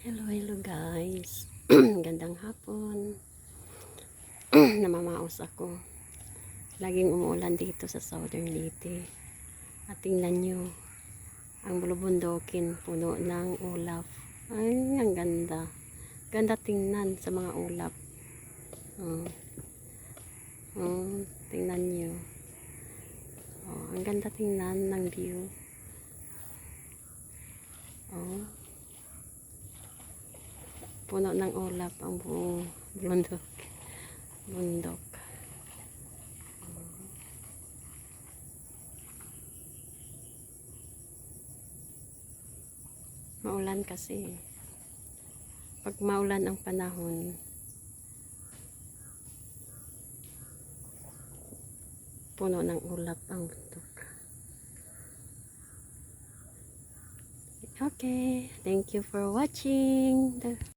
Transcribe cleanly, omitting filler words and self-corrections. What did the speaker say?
Hello guys. Gandang hapon. Namamaos ako. Laging umuulan dito sa Southern Leyte. At tingnan nyo, ang bulubundokin, puno ng ulap. Ay, ang ganda. Ganda tingnan sa mga ulap. Oh. Oh, tingnan nyo. Oh, ang ganda tingnan ng view. Oh. Puno ng ulap ang buong bundok. Maulan kasi. Pag maulan ang panahon, puno ng ulap ang bundok. Okay, thank you for watching.